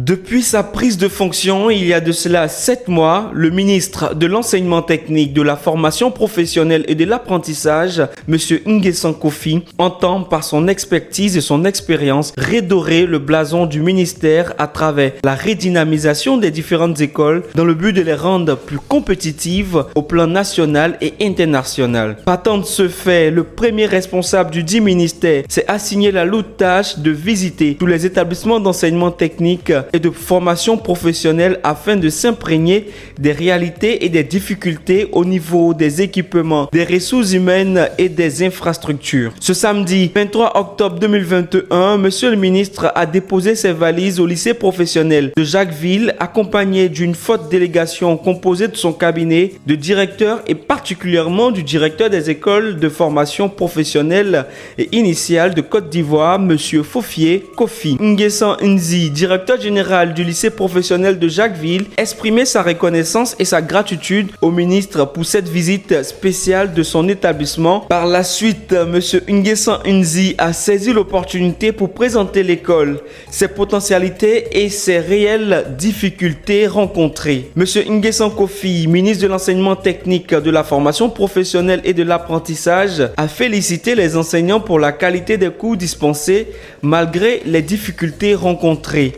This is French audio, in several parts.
Depuis sa prise de fonction, il y a de cela 7 mois, le ministre de l'Enseignement technique, de la formation professionnelle et de l'apprentissage, M. Nguessan Kofi, entend par son expertise et son expérience redorer le blason du ministère à travers la redynamisation des différentes écoles dans le but de les rendre plus compétitives au plan national et international. Partant de ce fait, le premier responsable du dit ministère s'est assigné la lourde tâche de visiter tous les établissements d'enseignement technique et de formation professionnelle afin de s'imprégner des réalités et des difficultés au niveau des équipements, des ressources humaines et des infrastructures. Ce samedi 23 octobre 2021, Monsieur le ministre a déposé ses valises au lycée professionnel de Jacquesville, accompagné d'une forte délégation composée de son cabinet, de directeurs et particulièrement du directeur des écoles de formation professionnelle et initiale de Côte d'Ivoire, Monsieur Fofié Kofi. Nguessan Nzi, directeur général du lycée professionnel de Jacquesville, exprimait sa reconnaissance et sa gratitude au ministre pour cette visite spéciale de son établissement. Par la suite, M. Nguessan Nzi a saisi l'opportunité pour présenter l'école, ses potentialités et ses réelles difficultés rencontrées. M. Nguessan Kofi, ministre de l'Enseignement technique, de la formation professionnelle et de l'apprentissage, a félicité les enseignants pour la qualité des cours dispensés malgré les difficultés rencontrées.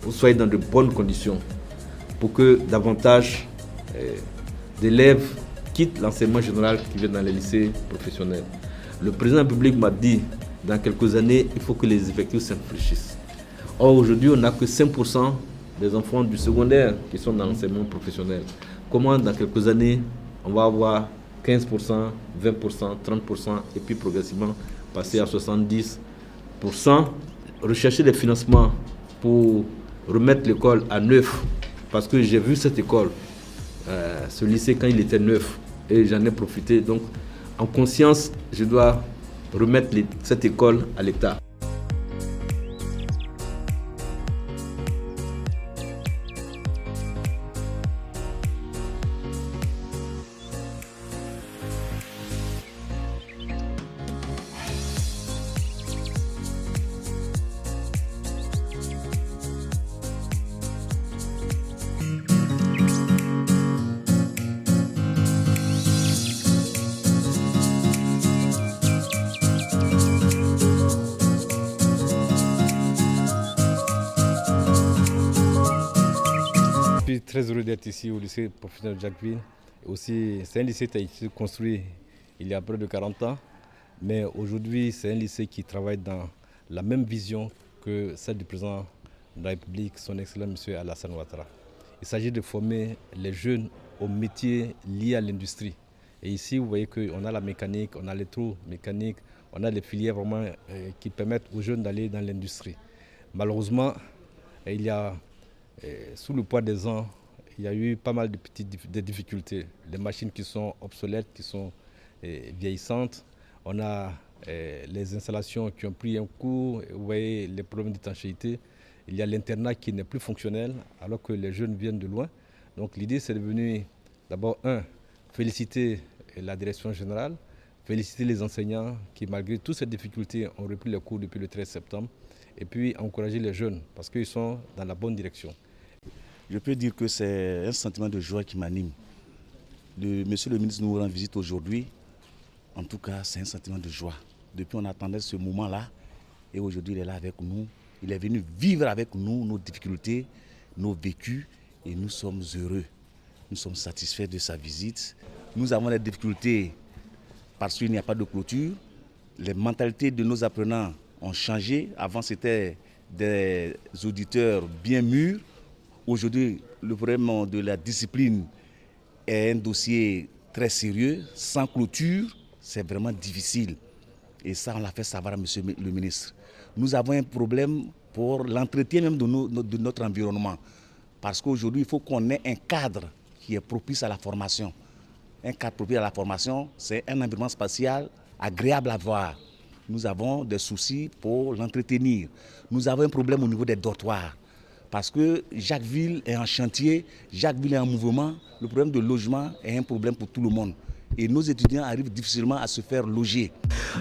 Vous soyez dans de bonnes conditions pour que davantage d'élèves quittent l'enseignement général qui vient dans les lycées professionnels. Le président de la République m'a dit, dans quelques années, il faut que les effectifs s'infléchissent. Or, aujourd'hui, on n'a que 5% des enfants du secondaire qui sont dans l'enseignement professionnel. Comment, dans quelques années, on va avoir 15%, 20%, 30% et puis progressivement passer à 70%. Rechercher des financements pour remettre l'école à neuf, parce que j'ai vu cette école, ce lycée quand il était neuf, et j'en ai profité. Donc, en conscience, je dois remettre cette école à l'État. Je suis très heureux d'être ici au lycée professionnel de Jacquesville. C'est un lycée qui a été construit il y a près de 40 ans, mais aujourd'hui c'est un lycée qui travaille dans la même vision que celle du président de la République, son excellent M. Alassane Ouattara. Il s'agit de former les jeunes aux métiers liés à l'industrie. Et ici, vous voyez qu'on a la mécanique, on a l'électromécanique, on a les filières vraiment qui permettent aux jeunes d'aller dans l'industrie. Malheureusement, il y a sous le poids des ans, il y a eu pas mal de difficultés. Des machines qui sont obsolètes, qui sont vieillissantes. On a les installations qui ont pris un coup. Vous voyez les problèmes d'étanchéité. Il y a l'internat qui n'est plus fonctionnel alors que les jeunes viennent de loin. Donc l'idée c'est devenu d'abord féliciter la direction générale, féliciter les enseignants qui malgré toutes ces difficultés ont repris les cours depuis le 13 septembre. Et puis encourager les jeunes parce qu'ils sont dans la bonne direction. Je peux dire que c'est un sentiment de joie qui m'anime. Monsieur le ministre nous rend visite aujourd'hui. En tout cas, c'est un sentiment de joie. Depuis, on attendait ce moment-là et aujourd'hui, il est là avec nous. Il est venu vivre avec nous nos difficultés, nos vécus et nous sommes heureux. Nous sommes satisfaits de sa visite. Nous avons des difficultés parce qu'il n'y a pas de clôture. Les mentalités de nos apprenants ont changé. Avant, c'était des auditeurs bien mûrs. Aujourd'hui, le problème de la discipline est un dossier très sérieux. Sans clôture, c'est vraiment difficile. Et ça, on l'a fait savoir à monsieur le ministre. Nous avons un problème pour l'entretien même de notre environnement. Parce qu'aujourd'hui, il faut qu'on ait un cadre qui est propice à la formation. Un cadre propice à la formation, c'est un environnement spatial agréable à voir. Nous avons des soucis pour l'entretenir. Nous avons un problème au niveau des dortoirs. Parce que Jacquesville est en chantier, Jacquesville est en mouvement. Le problème de logement est un problème pour tout le monde. et nos étudiants arrivent difficilement à se faire loger.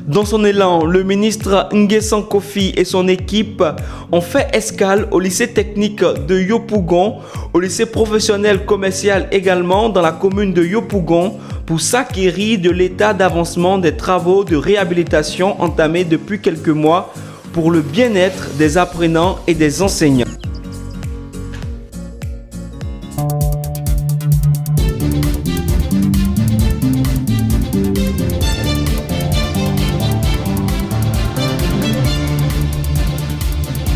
Dans son élan, le ministre Nguessan Kofi et son équipe ont fait escale au lycée technique de Yopougon, au lycée professionnel commercial également dans la commune de Yopougon pour s'acquérir de l'état d'avancement des travaux de réhabilitation entamés depuis quelques mois pour le bien-être des apprenants et des enseignants.